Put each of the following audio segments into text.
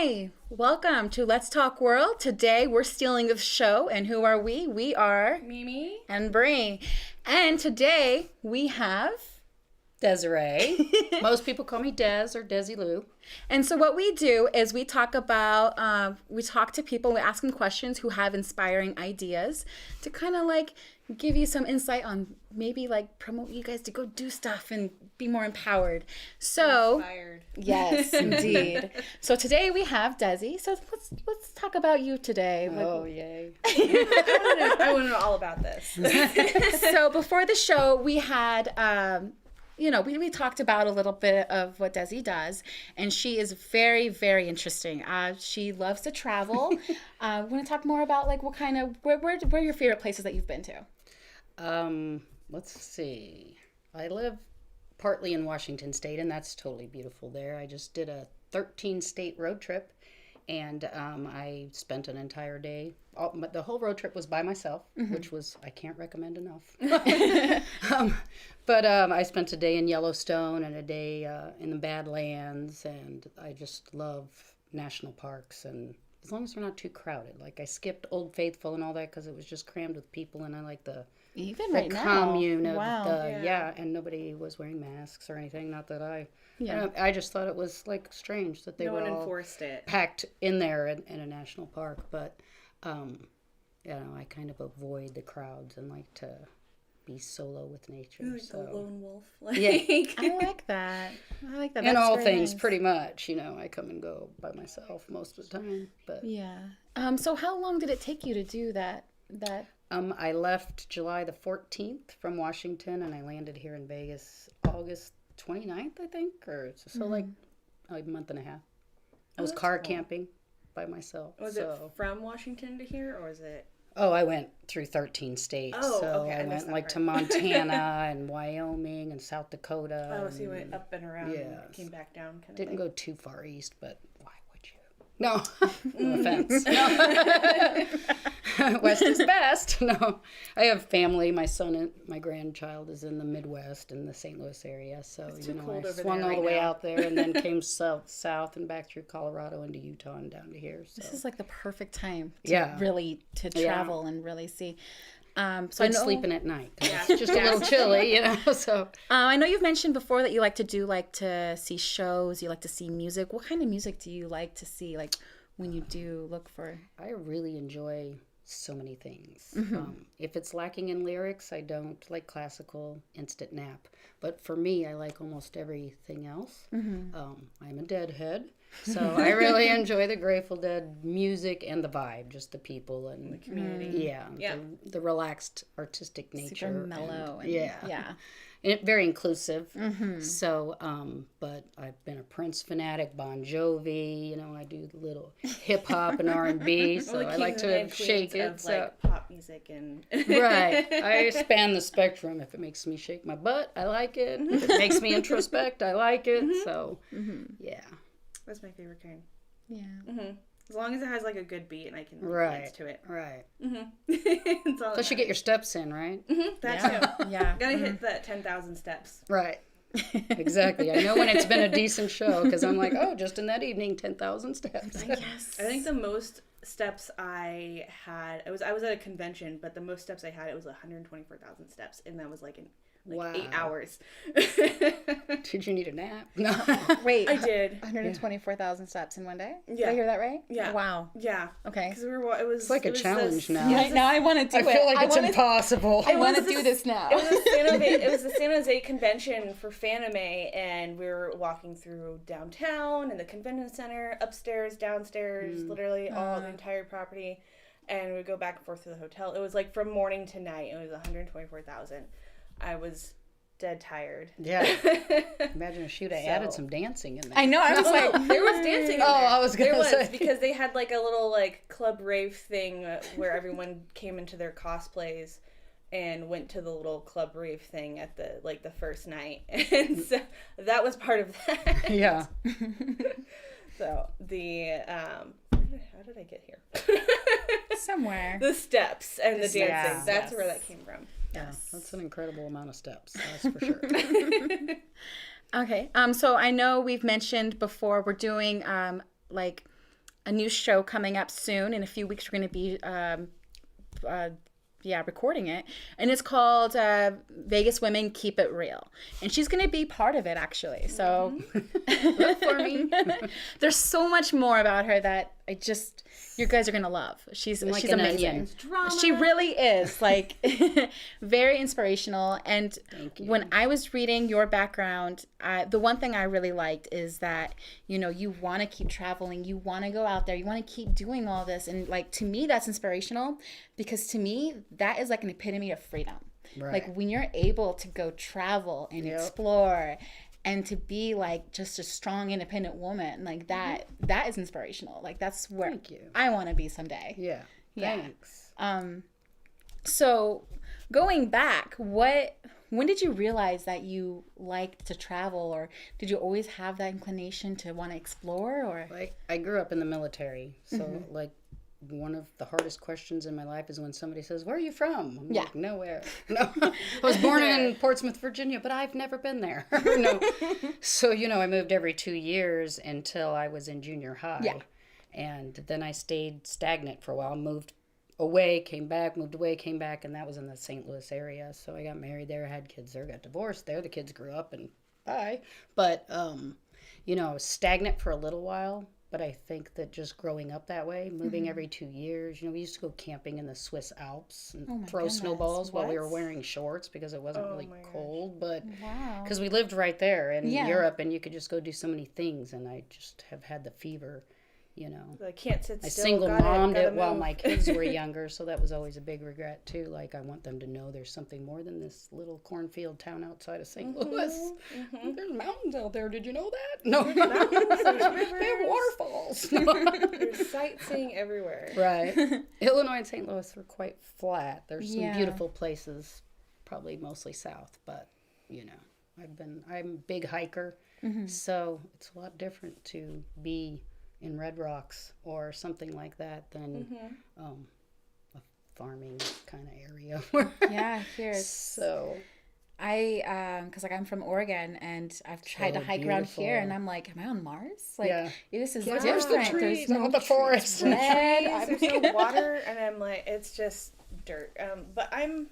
Hi, welcome to Let's Talk World. Today we're stealing the show, and who are we? We are Mimi and Bree. And today we have Desi Ray. Most people call me Des or Desi Lou. And so what we do is we talk to people, we ask them questions who have inspiring ideas to kind of like give you some insight on maybe like promote you guys to go do stuff and be more empowered. So, inspired. Yes, indeed. So today we have Desi. So let's talk about you today. Oh, yay. I want to know all about this. So before the show, we had we talked about a little bit of what Desi does, and she is very, very interesting. She loves to travel. We want to talk more about like what kind of where are your favorite places that you've been to? Let's see. I live partly in Washington State, and that's totally beautiful there. I just did a 13-state road trip, and I spent an entire day. The whole road trip was by myself, which was, I can't recommend enough. But I spent a day in Yellowstone and a day in the Badlands, and I just love national parks, and as long as they're not too crowded. Like I skipped Old Faithful and all that because it was just crammed with people, and I like the commune of and nobody was wearing masks or anything. Not that I just thought it was like strange that they were all enforced it. Packed in there in a national park. But I kind of avoid the crowds and like to be solo with nature. Like the lone wolf. Yeah, I like that. In all things, nice. Pretty much. I come and go by myself most of the time. But yeah. So how long did it take you to do that? I left July the 14th from Washington, and I landed here in Vegas August 29th, I think, or so like a month and a half. I was car camping by myself. Was it from Washington to here, or was it? Oh, I went through 13 states. Oh, so okay. I went like to Montana and Wyoming and South Dakota. Oh, so you went up and around and came back down kind of Didn't thing. go too far east, but why would you? No, no offense. No. West is best. No, I have family. My son and my grandchild is in the Midwest in the St. Louis area. So, I swung all the way out there and then came south and back through Colorado into Utah and down to here. So. This is like the perfect time to really travel and really see. So I'm sleeping at night. It's just a little chilly, So I know you've mentioned before that you like to see shows. You like to see music. What kind of music do you like to see? Like when you do look for? I really enjoy so many things. If it's lacking in lyrics, I don't like classical instant nap. But for me, I like almost everything else. I'm a Deadhead. So I really enjoy the Grateful Dead music and the vibe, just the people and the community. The relaxed artistic nature. Super mellow. And very inclusive. So, but I've been a Prince fanatic, Bon Jovi. I do little hip hop and R&B. So I like to shake it. Of, like pop music and right. I span the spectrum. If it makes me shake my butt, I like it. If it makes me introspect, I like it. So, yeah. That's my favorite kind. Yeah. As long as it has like a good beat and I can dance to it. Right. Plus you get your steps in, right? That too. Yeah. Gotta hit that 10,000 steps. Right. Exactly. I know when it's been a decent show because I'm like, just in that evening, 10,000 steps. Yes. I think the most steps I had, I was at a convention, but the most steps I had, it was 124,000 steps, and that was like 8 hours. Did you need a nap? No. Wait. I did. 124,000 steps in one day? Yeah. Did I hear that right? Yeah. Wow. Yeah. Okay. Because it's like a challenge now. Now I want to do it. I feel like it's impossible. I want to do this now. It was the San Jose convention for Fanime, and we were walking through downtown and the convention center, upstairs, downstairs, literally all the entire property, and we'd go back and forth to the hotel. It was like from morning to night. It was 124,000. I was dead tired. Yeah. Imagine if she'd have added some dancing in there. I know. I was like, there was dancing in there. I was going to say. There was, because they had like a little like club rave thing where everyone came into their cosplays and went to the little club rave thing at the first night. And so that was part of that. Yeah. So how did I get here? Somewhere. The steps and the dancing. Yeah. That's where that came from. Yeah, that's an incredible amount of steps. That's for sure. Okay. So I know we've mentioned before we're doing like a new show coming up soon. In a few weeks, we're going to be recording it, and it's called Vegas Women Keep It Real, and she's going to be part of it, actually. So Look for me. there's so much more about her that you guys are going to love. She's Like she's an amazing. onion. Drama. She really is, like, very inspirational. And when I was reading your background, the one thing I really liked is that, you want to keep traveling, you want to go out there, you want to keep doing all this. And, like, to me, that's inspirational, because to me, that is like an epitome of freedom. Right. Like, when you're able to go travel and explore and to be, like, just a strong, independent woman, like, that is inspirational. Like, that's where I want to be someday. Yeah. Thanks. So going back, when did you realize that you liked to travel, or did you always have that inclination to want to explore? Or Like, I grew up in the military, so like one of the hardest questions in my life is when somebody says, "Where are you from?" I'm like, nowhere. No, I was born in Portsmouth, Virginia, but I've never been there. No. So, I moved every 2 years until I was in junior high. Yeah. And then I stayed stagnant for a while, moved away, came back, moved away, came back, and that was in the St. Louis area. So I got married there, had kids there, got divorced there. The kids grew up and bye. But, I was stagnant for a little while. But I think that just growing up that way, moving every 2 years, we used to go camping in the Swiss Alps and throw snowballs while we were wearing shorts because it wasn't really cold. But because we lived right there in Europe, and you could just go do so many things. And I just have had the fever, I can't sit still. I single mommed it while my kids were younger, so that was always a big regret too. Like, I want them to know there's something more than this little cornfield town outside of St. Louis. There's mountains out there. Did you know that? No, they have waterfalls. There's sightseeing everywhere. Right. Illinois and St. Louis are quite flat. There's some beautiful places, probably mostly south, but I'm a big hiker, so it's a lot different to be in Red Rocks or something like that than a farming kind of area. here. So because I'm from Oregon, and I've tried to hike around here, and I'm like, am I on Mars? Like, this is different. Where's the trees? Not the forest. There's no water, and I'm like, it's just dirt. But I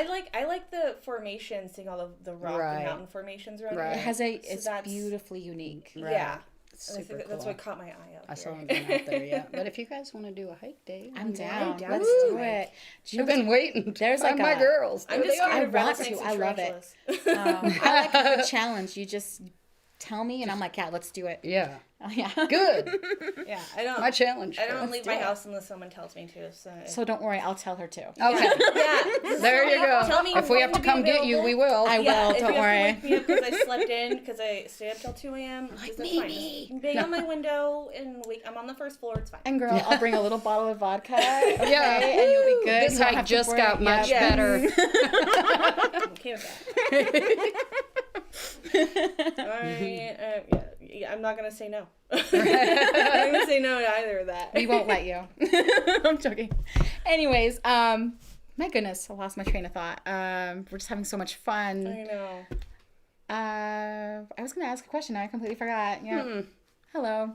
like the formations, seeing all the rock and mountain formations around here. It's beautifully unique. Right. Yeah. Super I think cool. that's what caught my eye out. I still haven't been out there yet. But if you guys want to do a hike day, I'm down. down. Let's do it. I've been waiting. There's like my girls. I'm just I want to. I love it. I like the challenge. You just tell me, and I'm like, yeah, let's do it. Yeah. Oh, yeah. Good. Yeah, I don't. My challenge. I don't leave my house unless someone tells me to. So don't worry, I'll tell her too. Okay. Yeah. There you go. Tell me if we have to come get you, we will. I will. Don't worry. If you have to wake me up because I slept in, because I stayed up till 2 a.m. Like that's me. fine. Just bang on my window and I'm on the first floor. It's fine. And girl, I'll bring a little bottle of vodka. Okay, and you'll be good. This hike just got much better. I'm okay with that. I'm not gonna say no. I'm not gonna say no to either of that. We won't let you. I'm joking. Anyways, my goodness, I lost my train of thought. We're just having so much fun. I know. I was gonna ask a question. Now I completely forgot. Yeah. Hello.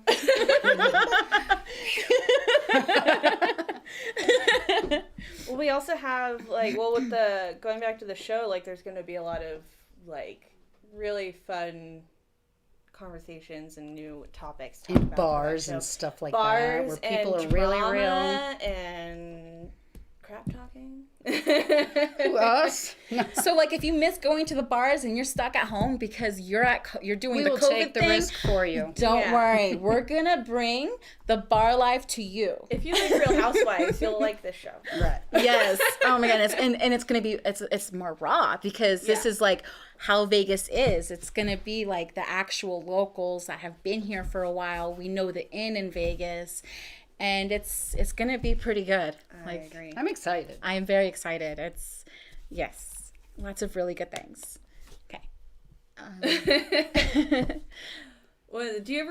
Well, we also have with the going back to the show, there's gonna be a lot of really fun conversations and new topics to talk about bars and stuff like bars that, where people and are really drama real. And crap talking. Us? So if you miss going to the bars and you're stuck at home because you're doing the COVID will take the thing, risk for you. Don't worry. We're gonna bring the bar life to you. If you like Real Housewives, you'll like this show. Right. Yes. Oh my goodness. And it's gonna be it's more raw because this is how Vegas is. It's gonna be the actual locals that have been here for a while. We know the inn in Vegas. And it's gonna be pretty good. I agree. I'm excited. I am very excited. It's lots of really good things. Okay. Well, do you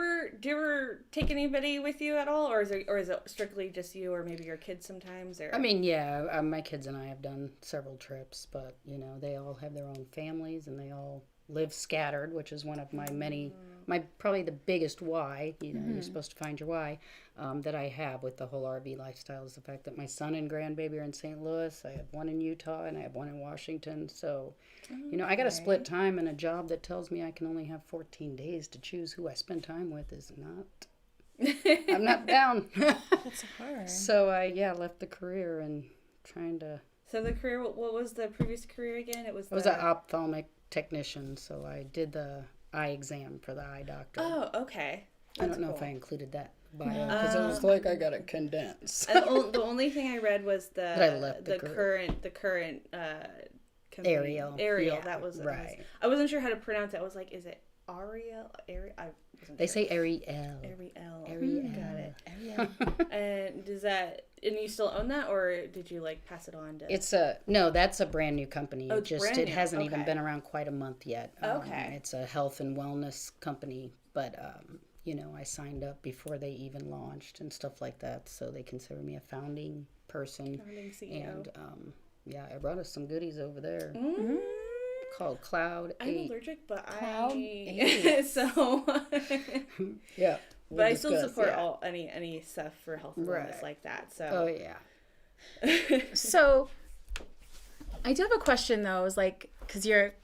ever take anybody with you at all, or is it strictly just you, or maybe your kids sometimes? Or I mean, yeah, my kids and I have done several trips, but they all have their own families and they all live scattered, which is one of my many probably the biggest why, you're supposed to find your why, that I have with the whole RV lifestyle is the fact that my son and grandbaby are in St. Louis. I have one in Utah and I have one in Washington. So, I got to split time, and a job that tells me I can only have 14 days to choose who I spend time with is not, I'm not down. That's hard. So I, left the career and trying to. So the career, what was the previous career again? It was an ophthalmic technician, so I did the eye exam for the eye doctor. Oh, okay. I don't know if I included that bio because it was like I gotta condense. The only thing I read was I left the current Ariel. Ariel, that was right. I wasn't sure how to pronounce it. I was like, is it Ariel? They say Ariel. Ariel. Got it. Ariel. And you still own that, or did you like pass it on to? No, that's a brand new company. Oh, it hasn't even been around quite a month yet. Okay. It's a health and wellness company, but I signed up before they even launched and stuff like that, so they consider me a founding person. Founding CEO. And I brought us some goodies over there. Mm-hmm. Called Cloud 8. I'm allergic, but Cloud 8. So yeah. But I still support all any stuff for health and wellness like that. So. Oh yeah. So, I do have a question though. Is like, because you're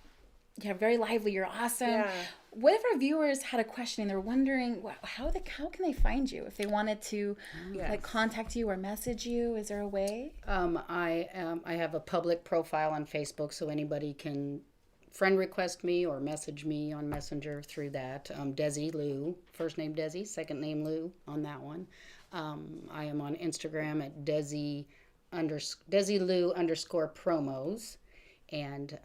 very lively. You're awesome. Yeah. What if our viewers had a question and they're wondering how can they find you if they wanted to like contact you or message you? Is there a way? I have a public profile on Facebook, so anybody can friend request me or message me on Messenger through that. Desi Lou, first name Desi, second name Lou on that one. I am on Instagram at Desi Lou _promos, and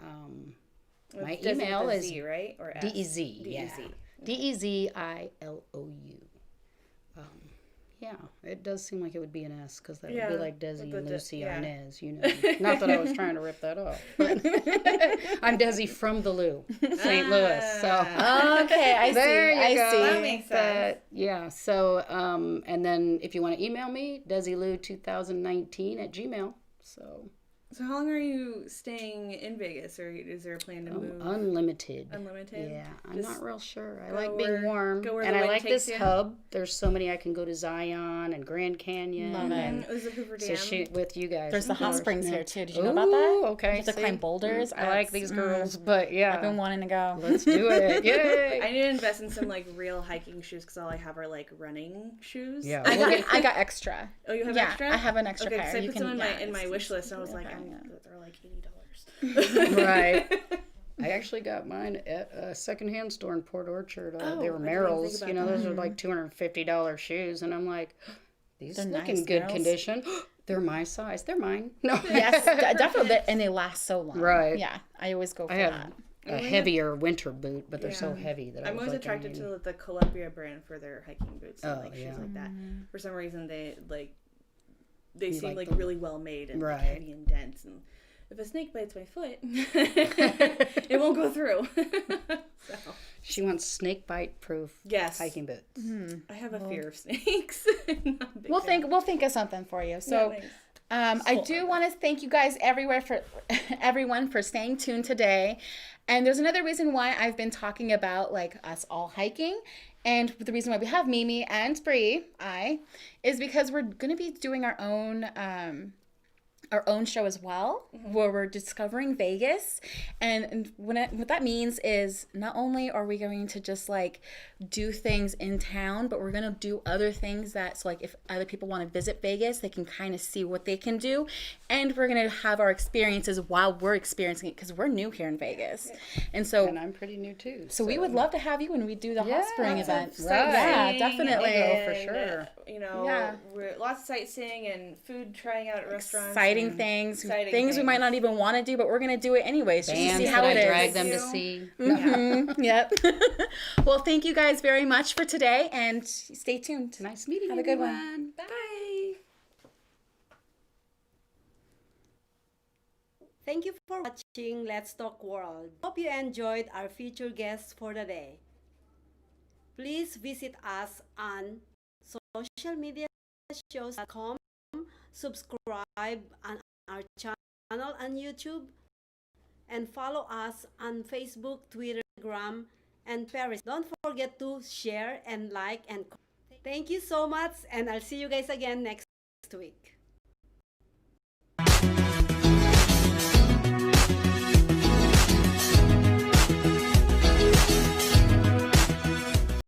my email is Z, right? Or D-E-Z, yeah. D-E-Z-I-L-O-U. Yeah, it does seem like it would be an S, because that would be like Desi and Lucy Inez, Not that I was trying to rip that off, but I'm Desi from the Lou, St. Louis. So okay, I see. There you go. That makes sense. Yeah, so and then if you want to email me, DesiLou2019 at Gmail. So how long are you staying in Vegas, or is there a plan to move? Unlimited. Unlimited? Yeah, I'm not real sure. I like being warm, and I like this hub. There's so many. I can go to Zion and Grand Canyon. Love it. There's the Hoover Dam. So shoot with you guys. There's the hot springs here too. Did you know about that? Okay. You have to climb boulders. I like these girls, but I've been wanting to go. Let's do it. Yay! I need to invest in some like real hiking shoes, because all I have are like running shoes. Yeah. I got extra. Oh, you have extra? I have an extra pair. Okay, so I put some in my wish list, and I was like, they're like $80. Right. I actually got mine at a secondhand store in Port Orchard. They were Merrill's. Those are like $250 shoes, and I'm like, these look in good condition. They're my size. They're mine. No. Yes, definitely, and they last so long. Right. Yeah, I always go for that. A heavier winter boot, but they're so heavy that I'm always attracted to the Columbia brand for their hiking boots and shoes like that. For some reason, they seem like really well made and like, heavy and dense. And if a snake bites my foot, it won't go through. So. She wants snake bite proof hiking boots. Mm-hmm. I have a fear of snakes. We'll think of something for you. So. I do want to thank you guys everyone for staying tuned today. And there's another reason why I've been talking about like us all hiking. And the reason why we have Mimi and Bree, is because we're going to be doing our own show as well, where we're discovering Vegas. And what that means is not only are we going to just like do things in town, but we're going to do other things so like if other people want to visit Vegas, they can kind of see what they can do. And we're going to have our experiences while we're experiencing it, because we're new here in Vegas. And I'm pretty new too. So we would love to have you when we do the hot spring event. Right. Yeah, definitely. And, for sure. We're lots of sightseeing and food trying out at restaurants. Exciting things we might not even want to do, but we're going to do it anyways just to see how it is. Drag them to see. Mm-hmm. Yep. Well, thank you guys very much for today, and stay tuned. Nice meeting you. Have a good one. Bye. Thank you for watching Let's Talk World. Hope you enjoyed our featured guests for the day. Please visit us on social media shows.com, subscribe on our channel on YouTube, and follow us on Facebook, Twitter, Instagram, and Paris. Don't forget to share and like and comment. Thank you so much, and I'll see you guys again next week.